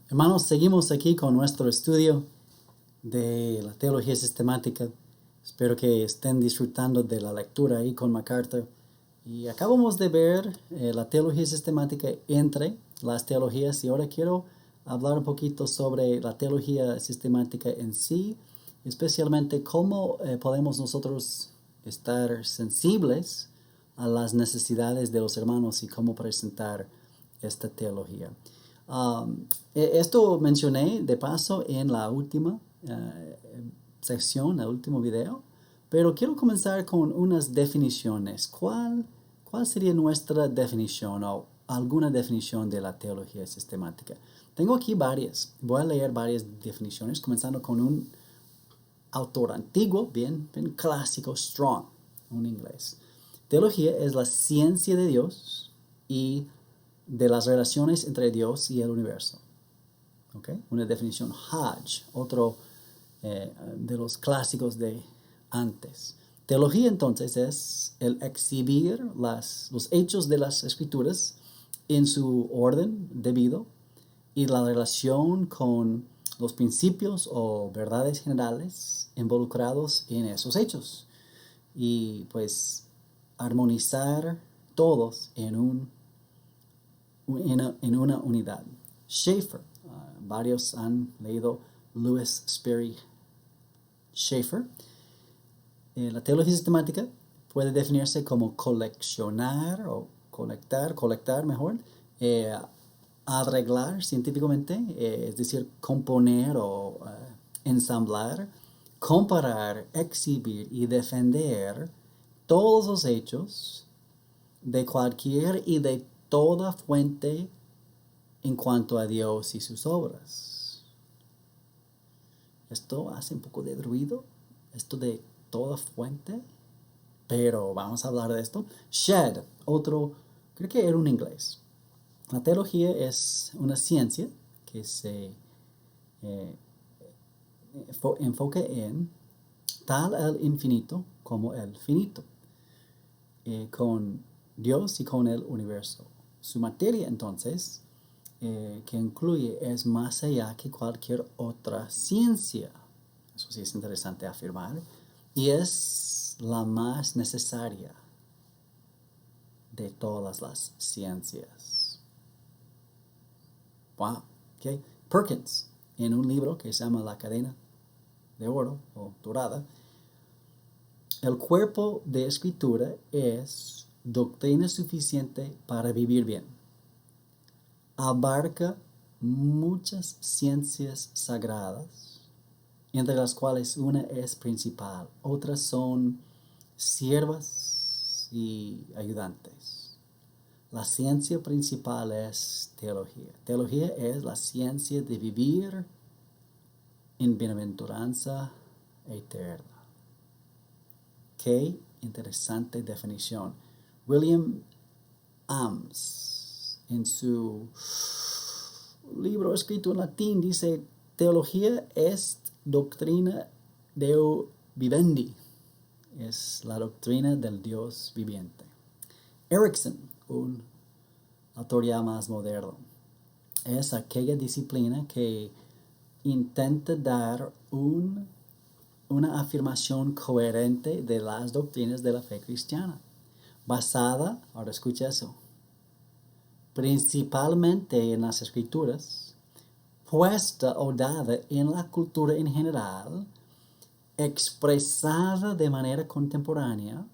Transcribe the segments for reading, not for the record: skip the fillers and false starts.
Hermanos, seguimos aquí con nuestro estudio de la teología sistemática. Espero que estén disfrutando de la lectura ahí con MacArthur. Y acabamos de ver la teología sistemática entre las teologías y ahora quiero hablar un poquito sobre la teología sistemática en sí, especialmente cómo podemos nosotros estar sensibles a las necesidades de los hermanos y cómo presentar esta teología. Esto mencioné de paso en la última sección, el último video, pero quiero comenzar con unas definiciones. ¿Cuál sería nuestra definición o alguna definición de la teología sistemática? Tengo aquí varias. Voy a leer varias definiciones, comenzando con un autor antiguo, bien clásico, Strong, un inglés. Teología es la ciencia de Dios y de las relaciones entre Dios y el universo. ¿Okay? Una definición. Hodge, otro de los clásicos de antes. Teología entonces es el exhibir los hechos de las escrituras en su orden debido y la relación con los principios o verdades generales involucrados en esos hechos. Y pues armonizar todos en una unidad. Schaeffer, varios han leído Lewis Sperry Schaeffer. La teología sistemática puede definirse como coleccionar o colectar mejor, arreglar científicamente, es decir, componer o ensamblar, comparar, exhibir y defender todos los hechos de cualquier y de toda fuente en cuanto a Dios y sus obras. Esto hace un poco de ruido, esto de toda fuente, pero vamos a hablar de esto. Shedd, otro, creo que era un inglés. La teología es una ciencia que se enfoca en tal el infinito como el finito, con Dios y con el universo. Su materia entonces, que incluye, es más allá que cualquier otra ciencia. Eso sí es interesante afirmar. Y es la más necesaria de todas las ciencias. Wow. Okay. Perkins, en un libro que se llama La cadena de oro o dorada, el cuerpo de escritura es doctrina suficiente para vivir bien. Abarca muchas ciencias sagradas, entre las cuales una es principal, otras son siervas y ayudantes. La ciencia principal es teología. Teología es la ciencia de vivir en bienaventuranza eterna. Qué interesante definición. William Ames, en su libro escrito en latín, dice: teología es doctrina Deo vivendi, es la doctrina del Dios viviente. Erickson, un autor ya más moderno, es aquella disciplina que intenta dar una afirmación coherente de las doctrinas de la fe cristiana, basada, ahora escucha eso, principalmente en las escrituras, puesta o dada en la cultura en general, expresada de manera contemporánea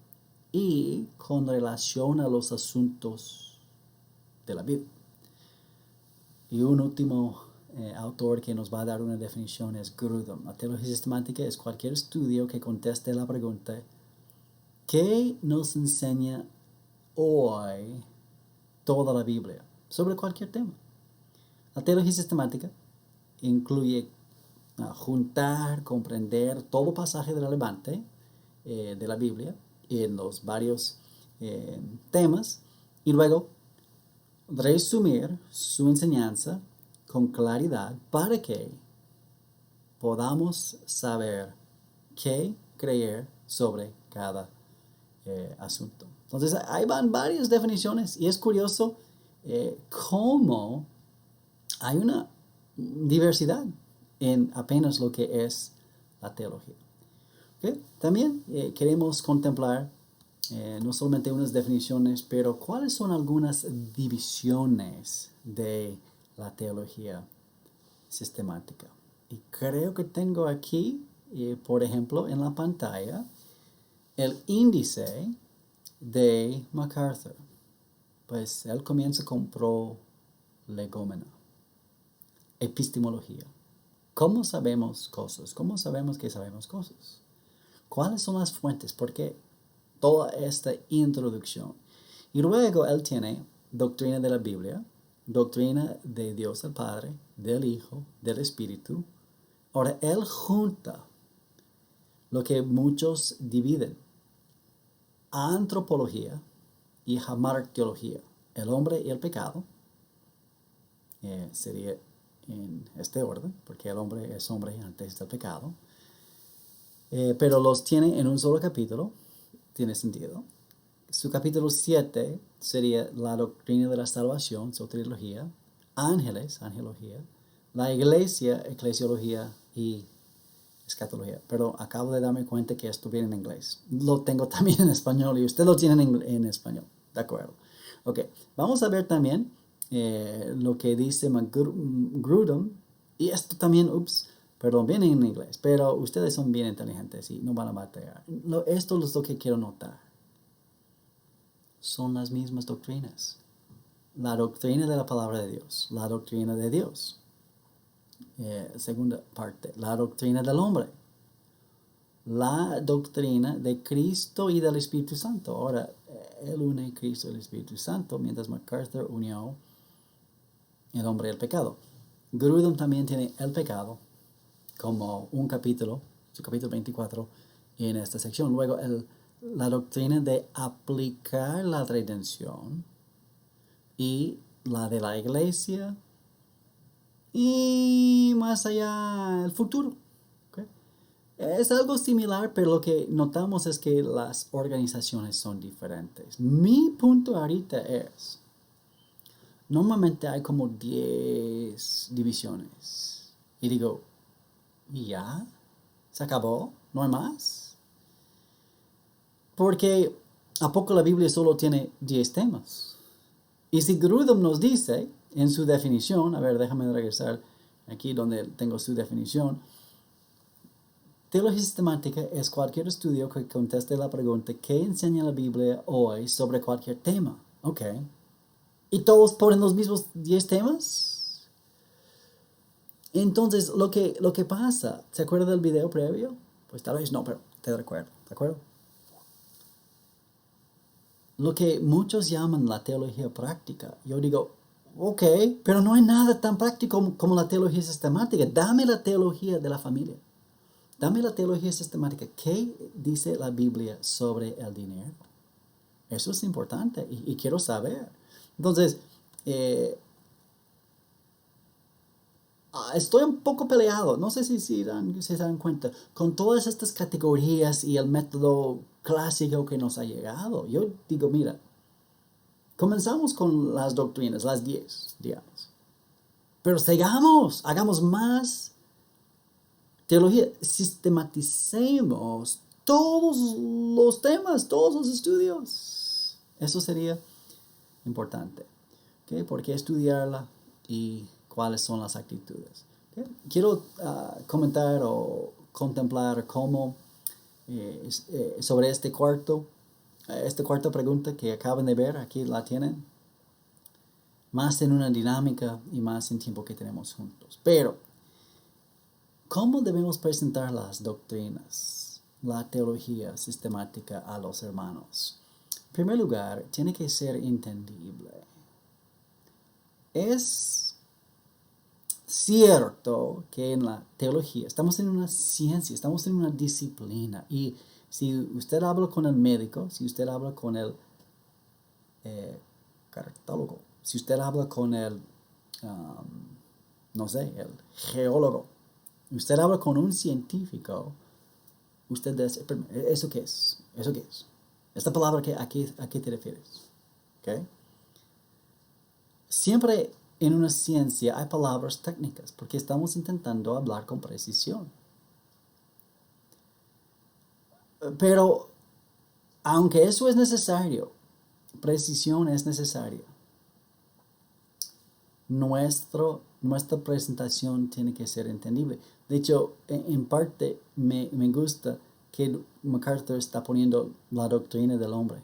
y con relación a los asuntos de la vida. Y un último autor que nos va a dar una definición es Grudem. La teología sistemática es cualquier estudio que conteste la pregunta: ¿qué nos enseña hoy toda la Biblia sobre cualquier tema? La teología sistemática incluye juntar, comprender todo pasaje relevante de la Biblia en los varios temas y luego resumir su enseñanza con claridad para que podamos saber qué creer sobre cada asunto. Entonces, ahí van varias definiciones y es curioso cómo hay una diversidad en apenas lo que es la teología. ¿Okay? También queremos contemplar no solamente unas definiciones, pero cuáles son algunas divisiones de la teología sistemática. Y creo que tengo aquí, por ejemplo, en la pantalla, el índice de MacArthur. Pues él comienza con prolegómena, epistemología. ¿Cómo sabemos cosas? ¿Cómo sabemos que sabemos cosas? ¿Cuáles son las fuentes? ¿Por qué toda esta introducción? Y luego él tiene doctrina de la Biblia, doctrina de Dios el Padre, del Hijo, del Espíritu. Ahora, él junta lo que muchos dividen: antropología y hamartiología. El hombre y el pecado sería en este orden, porque el hombre es hombre antes del pecado. Pero los tiene en un solo capítulo, tiene sentido. Su capítulo 7 sería la doctrina de la salvación, soteriología, ángeles, angelología, la iglesia, eclesiología y escatología. Pero acabo de darme cuenta que esto viene en inglés. Lo tengo también en español y usted lo tiene en español. De acuerdo. Ok, vamos a ver también lo que dice Grudem. Y esto también, perdón, viene en inglés, pero ustedes son bien inteligentes y no van a batallar. Esto es lo que quiero notar. Son las mismas doctrinas. La doctrina de la palabra de Dios, la doctrina de Dios. Segunda parte, la doctrina del hombre, la doctrina de Cristo y del Espíritu Santo. Ahora, él une Cristo y el Espíritu Santo, mientras MacArthur unió el hombre y el pecado. Grudem también tiene el pecado como un capítulo, su capítulo 24, en esta sección. Luego, la doctrina de aplicar la redención y la de la iglesia y más allá el futuro. ¿Okay? Es algo similar, pero lo que notamos es que las organizaciones son diferentes. Mi punto ahorita es, normalmente hay como 10 divisiones. Y digo, ¿y ya? ¿Se acabó? ¿No hay más? Porque ¿a poco la Biblia solo tiene 10 temas? Y si Grudem nos dice en su definición, a ver, déjame regresar aquí donde tengo su definición. Teología sistemática es cualquier estudio que conteste la pregunta ¿qué enseña la Biblia hoy sobre cualquier tema? Ok. ¿Y todos ponen los mismos 10 temas? Entonces, lo que pasa, ¿se acuerda del video previo? Pues tal vez no, pero te recuerdo, ¿de acuerdo? Lo que muchos llaman la teología práctica, yo digo, ok, pero no hay nada tan práctico como la teología sistemática. Dame la teología de la familia. Dame la teología sistemática. ¿Qué dice la Biblia sobre el dinero? Eso es importante y quiero saber. Entonces, estoy un poco peleado, no sé si se dan cuenta, con todas estas categorías y el método clásico que nos ha llegado. Yo digo, mira, comenzamos con las doctrinas, las 10, digamos. Pero hagamos más teología, sistematicemos todos los temas, todos los estudios. Eso sería importante. ¿Okay? ¿Por qué estudiarla y cuáles son las actitudes? ¿Okay? Quiero comentar o contemplar cómo sobre esta cuarta pregunta que acaban de ver, aquí la tienen, más en una dinámica y más en tiempo que tenemos juntos. Pero, ¿cómo debemos presentar las doctrinas, la teología sistemática a los hermanos? En primer lugar, tiene que ser entendible. Es cierto que en la teología estamos en una ciencia, estamos en una disciplina. Y si usted habla con el médico, si usted habla con el cartólogo, si usted habla con el, no sé, el geólogo, usted habla con un científico, usted dice, ¿eso qué es? ¿Eso qué es? Esta palabra, ¿a qué te refieres? ¿Okay? Siempre en una ciencia hay palabras técnicas porque estamos intentando hablar con precisión. Pero aunque eso es necesario, precisión es necesaria, nuestra presentación tiene que ser entendible. De hecho, en parte me gusta que MacArthur está poniendo la doctrina del hombre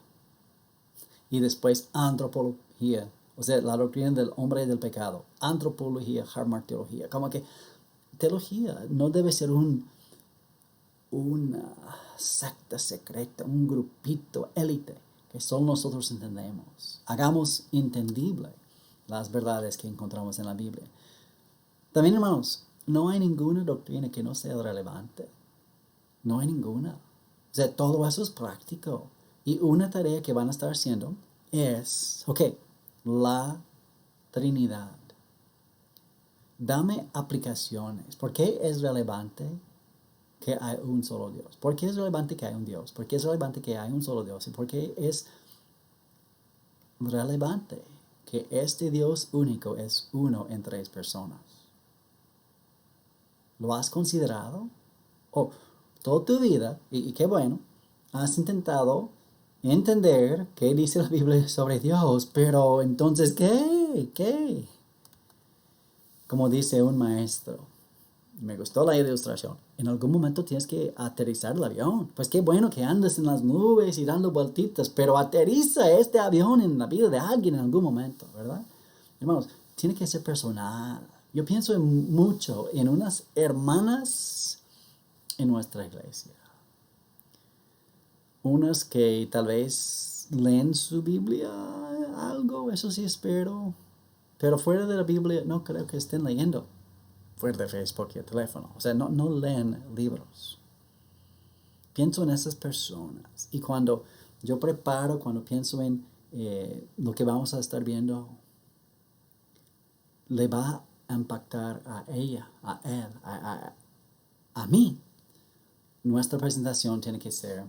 y después antropología, o sea, la doctrina del hombre y del pecado, antropología, harmarteología, como que teología no debe ser una secta secreta, un grupito, élite, que solo nosotros entendemos. Hagamos entendible las verdades que encontramos en la Biblia. También, hermanos, no hay ninguna doctrina que no sea relevante. No hay ninguna. O sea, todo eso es práctico. Y una tarea que van a estar haciendo es, la Trinidad. Dame aplicaciones. ¿Por qué es relevante que hay un solo Dios? ¿Por qué es relevante que hay un Dios? ¿Por qué es relevante que hay un solo Dios? ¿Y por qué es relevante que este Dios único es uno en tres personas? ¿Lo has considerado? Toda tu vida, y qué bueno, has intentado entender qué dice la Biblia sobre Dios, pero entonces, ¿qué? Como dice un maestro, me gustó la ilustración, en algún momento tienes que aterrizar el avión. Pues qué bueno que andes en las nubes y dando vueltitas, pero aterriza este avión en la vida de alguien en algún momento, ¿verdad? Hermanos, tiene que ser personal. Yo pienso mucho en unas hermanas en nuestra iglesia. Unas que tal vez leen su Biblia algo, eso sí espero. Pero fuera de la Biblia no creo que estén leyendo. Fuera de Facebook y el teléfono. O sea, no leen libros. Pienso en esas personas. Y cuando cuando pienso en lo que vamos a estar viendo, le va a impactar a ella, a él, a mí. Nuestra presentación tiene que ser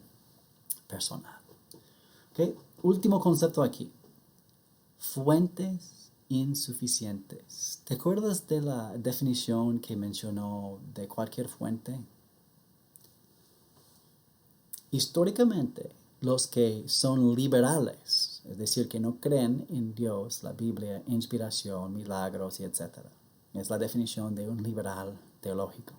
personal. Último concepto aquí. Fuentes insuficientes. ¿Te acuerdas de la definición que mencionó de cualquier fuente? Históricamente, los que son liberales, es decir, que no creen en Dios, la Biblia, inspiración, milagros y etc. Es la definición de un liberal teológico.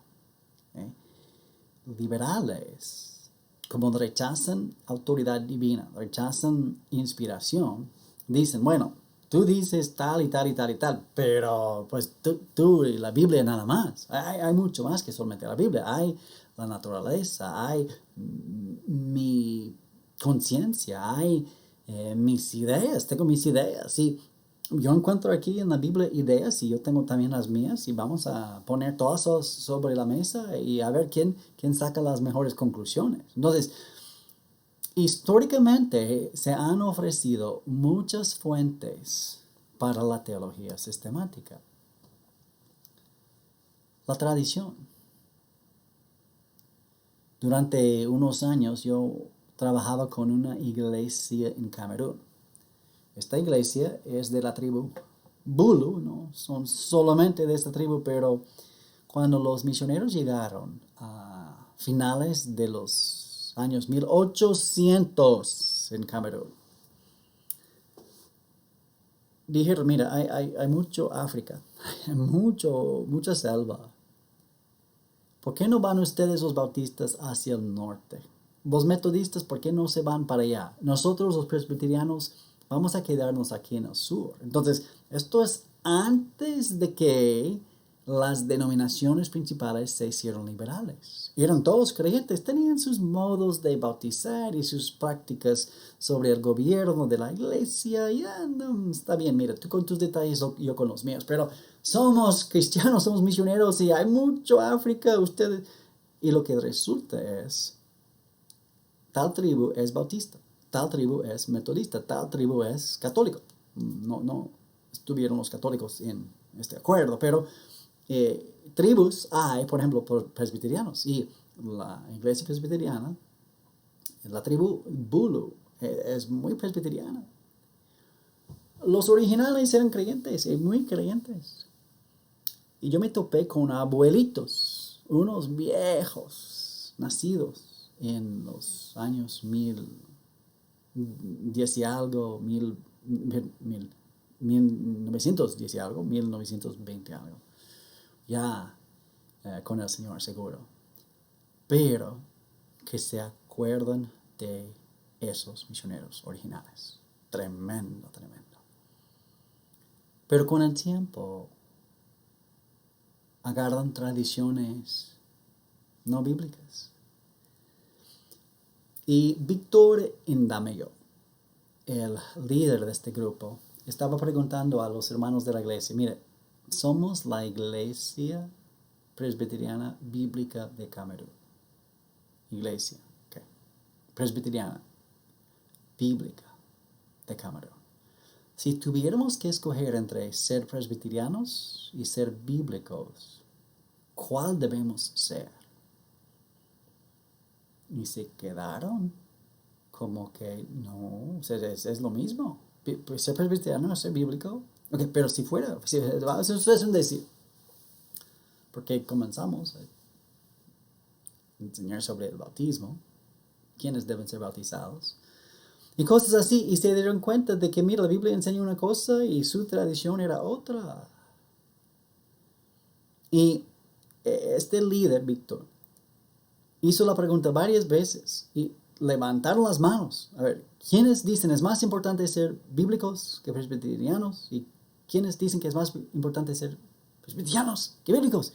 Liberales, como rechazan autoridad divina, rechazan inspiración, dicen, bueno, tú dices tal y tal y tal y tal, pero pues tú y la Biblia nada más. Hay mucho más que solamente la Biblia. Hay la naturaleza, hay mi conciencia, hay mis ideas, tengo mis ideas. Y yo encuentro aquí en la Biblia ideas y yo tengo también las mías y vamos a poner todas sobre la mesa y a ver quién saca las mejores conclusiones. Entonces, históricamente se han ofrecido muchas fuentes para la teología sistemática. La tradición. Durante unos años yo trabajaba con una iglesia en Camerún. Esta iglesia es de la tribu Bulu, no son solamente de esta tribu, pero cuando los misioneros llegaron a finales de los años 1800 en Camerún, dijeron, mira, hay mucho África, hay mucha selva. ¿Por qué no van ustedes los bautistas hacia el norte? Los metodistas, ¿por qué no se van para allá? Nosotros los presbiterianos vamos a quedarnos aquí en el sur. Entonces, esto es antes de que las denominaciones principales se hicieron liberales. Eran todos creyentes, tenían sus modos de bautizar y sus prácticas sobre el gobierno de la iglesia. Ya, no, está bien, mira, tú con tus detalles, yo con los míos, pero somos cristianos, somos misioneros y hay mucho África, ustedes. Y lo que resulta es, tal tribu es bautista, tal tribu es metodista, tal tribu es católico. No estuvieron los católicos en este acuerdo, pero tribus hay, por ejemplo, presbiterianos. Y la iglesia presbiteriana, la tribu Bulu, es muy presbiteriana. los originales eran creyentes, muy creyentes. Y yo me topé con abuelitos, unos viejos, nacidos en los años 10 y algo, 1910 y algo, 1920 y algo. Ya con el Señor seguro. Pero que se acuerdan de esos misioneros originales. Tremendo, tremendo. Pero con el tiempo agarran tradiciones no bíblicas. Y Víctor Indamello, el líder de este grupo, estaba preguntando a los hermanos de la iglesia, mire, somos la iglesia presbiteriana bíblica de Camerún. Iglesia, okay. Presbiteriana bíblica de Camerún. Si tuviéramos que escoger entre ser presbiterianos y ser bíblicos, ¿cuál debemos ser? Y se quedaron como que no, es lo mismo. Pues ser presbiteriano es ser bíblico. Okay, pero si fuera, eso es un decir. Porque comenzamos a enseñar sobre el bautismo, quiénes deben ser bautizados, y cosas así, y se dieron cuenta de que, mira, la Biblia enseña una cosa y su tradición era otra. Y este líder, Víctor, hizo la pregunta varias veces y levantaron las manos. A ver, ¿quiénes dicen es más importante ser bíblicos que presbiterianos? ¿Y quiénes dicen que es más importante ser presbiterianos que bíblicos?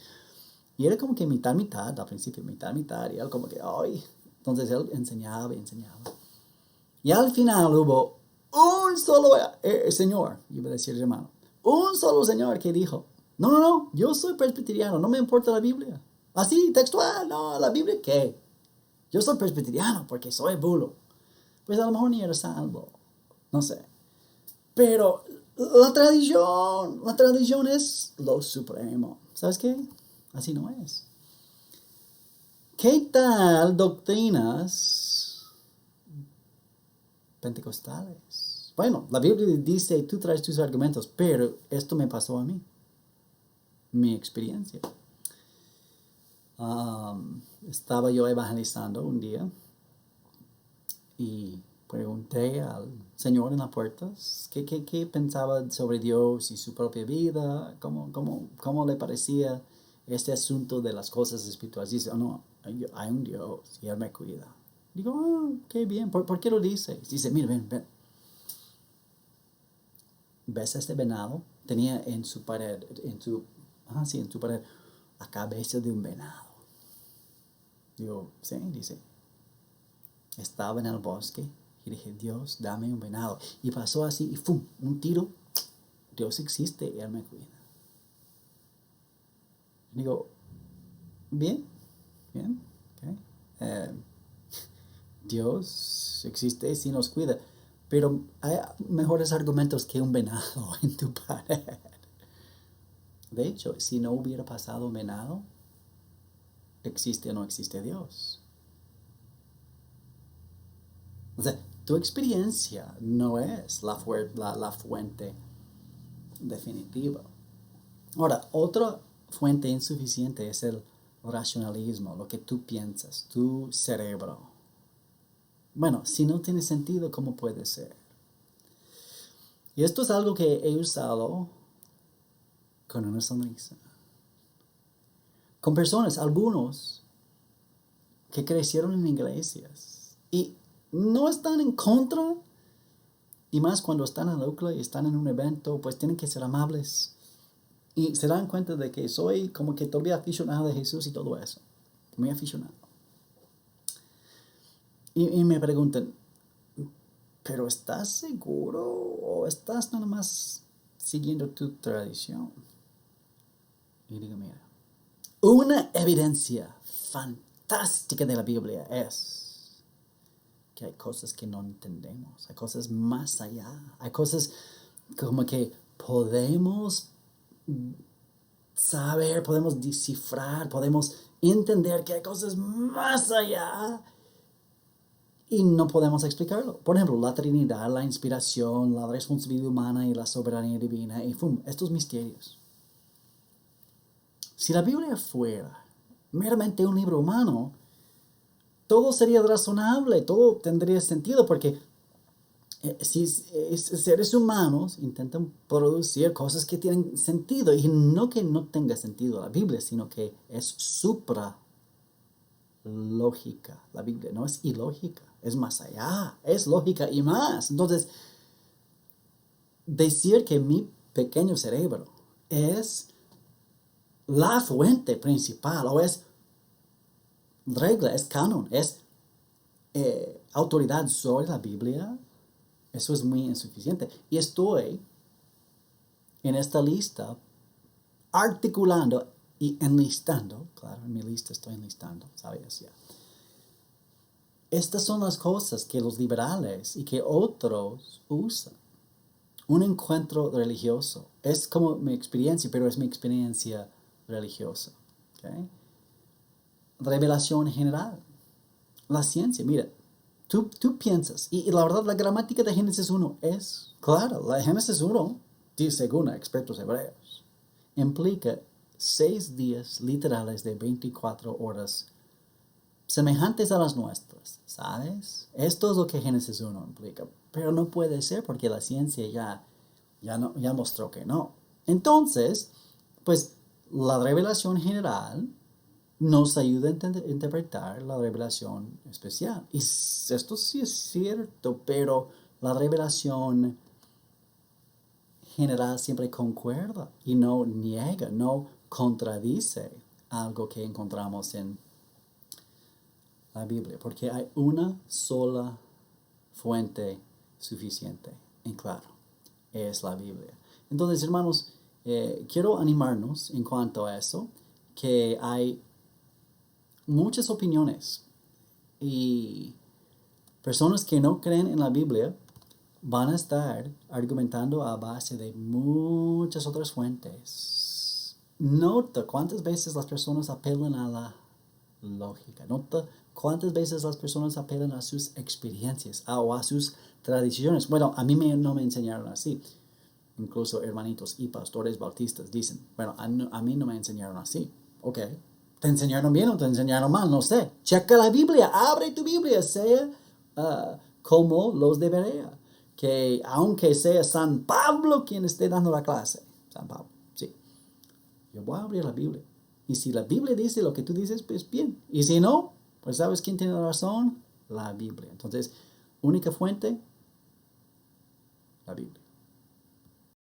Y era como que mitad, al principio, mitad, y él como que, ay, entonces él enseñaba. Y al final hubo un solo señor, iba a decir hermano, un solo señor que dijo, no, yo soy presbiteriano, no me importa la Biblia. Así, textual, no, la Biblia, ¿qué? Yo soy presbiteriano porque soy bulo. Pues a lo mejor ni era salvo, no sé. Pero la tradición es lo supremo. ¿Sabes qué? Así no es. ¿Qué tal doctrinas pentecostales? Bueno, la Biblia dice, tú traes tus argumentos, pero esto me pasó a mí. Mi experiencia. Estaba yo evangelizando un día y pregunté al Señor en las puertas qué pensaba sobre Dios y su propia vida, cómo le parecía este asunto de las cosas espirituales. Dice, no, hay un Dios y Él me cuida. Digo, qué bien, ¿por qué lo dice? Dice, mira, ven. ¿Ves este venado? Tenía en su pared, en su pared, la cabeza de un venado. Digo, sí, dice. Estaba en el bosque y dije, Dios, dame un venado. Y pasó así y ¡fum! Un tiro. Dios existe y Él me cuida. Digo, bien, okay. Dios existe y sí nos cuida. Pero hay mejores argumentos que un venado en tu pared. De hecho, si no hubiera pasado un venado, ¿existe o no existe Dios? O sea, tu experiencia no es la fuente definitiva. Ahora, otra fuente insuficiente es el racionalismo, lo que tú piensas, tu cerebro. Bueno, si no tiene sentido, ¿cómo puede ser? Y esto es algo que he usado con una sonrisa. Con personas, algunos, que crecieron en iglesias y no están en contra, y más cuando están en la UCLA y están en un evento, pues tienen que ser amables. Y se dan cuenta de que soy como que todavía aficionado de Jesús y todo eso. Muy aficionado. Y me preguntan, ¿pero estás seguro o estás nada más siguiendo tu tradición? Y digo, mira, una evidencia fantástica de la Biblia es que hay cosas que no entendemos, hay cosas más allá, hay cosas como que podemos saber, podemos descifrar, podemos entender que hay cosas más allá. y no podemos explicarlo. Por ejemplo, la Trinidad, la inspiración, la responsabilidad humana y la soberanía divina, y estos misterios. Si la Biblia fuera meramente un libro humano, todo sería razonable, todo tendría sentido, porque si seres humanos intentan producir cosas que tienen sentido, y no que no tenga sentido la Biblia, sino que es supra lógica. La Biblia no es ilógica, es más allá, es lógica y más. Entonces, decir que mi pequeño cerebro es la fuente principal, o es regla, es canon, es autoridad sobre la Biblia, eso es muy insuficiente. Y estoy en esta lista articulando y enlistando, claro, en mi lista estoy enlistando, ¿sabes? Ya. Estas son las cosas que los liberales y que otros usan. Un encuentro religioso es como mi experiencia, pero es mi experiencia religiosa. ¿Okay? Revelación general. La ciencia, mira, tú piensas, y la verdad la gramática de Génesis 1 es clara. La Génesis 1, según expertos hebreos, implica 6 días literales de 24 horas semejantes a las nuestras, ¿sabes? Esto es lo que Génesis 1 implica, pero no puede ser porque la ciencia ya mostró que no. Entonces, pues la revelación general nos ayuda a interpretar la revelación especial. Y esto sí es cierto, pero la revelación general siempre concuerda y no niega, no contradice algo que encontramos en la Biblia, porque hay una sola fuente suficiente y claro, es la Biblia. Entonces, hermanos, quiero animarnos en cuanto a eso, que hay muchas opiniones y personas que no creen en la Biblia van a estar argumentando a base de muchas otras fuentes. Nota cuántas veces las personas apelan a la lógica. Nota cuántas veces las personas apelan a sus experiencias o a sus tradiciones. Bueno, a mí no me enseñaron así. Incluso hermanitos y pastores bautistas dicen, bueno, a mí no me enseñaron así. Ok, ¿te enseñaron bien o te enseñaron mal? No sé. Checa la Biblia, abre tu Biblia, sea como los de Berea. Que aunque sea San Pablo quien esté dando la clase, San Pablo, sí, yo voy a abrir la Biblia. Y si la Biblia dice lo que tú dices, pues bien. Y si no, pues ¿sabes quién tiene la razón? La Biblia. Entonces, única fuente, la Biblia.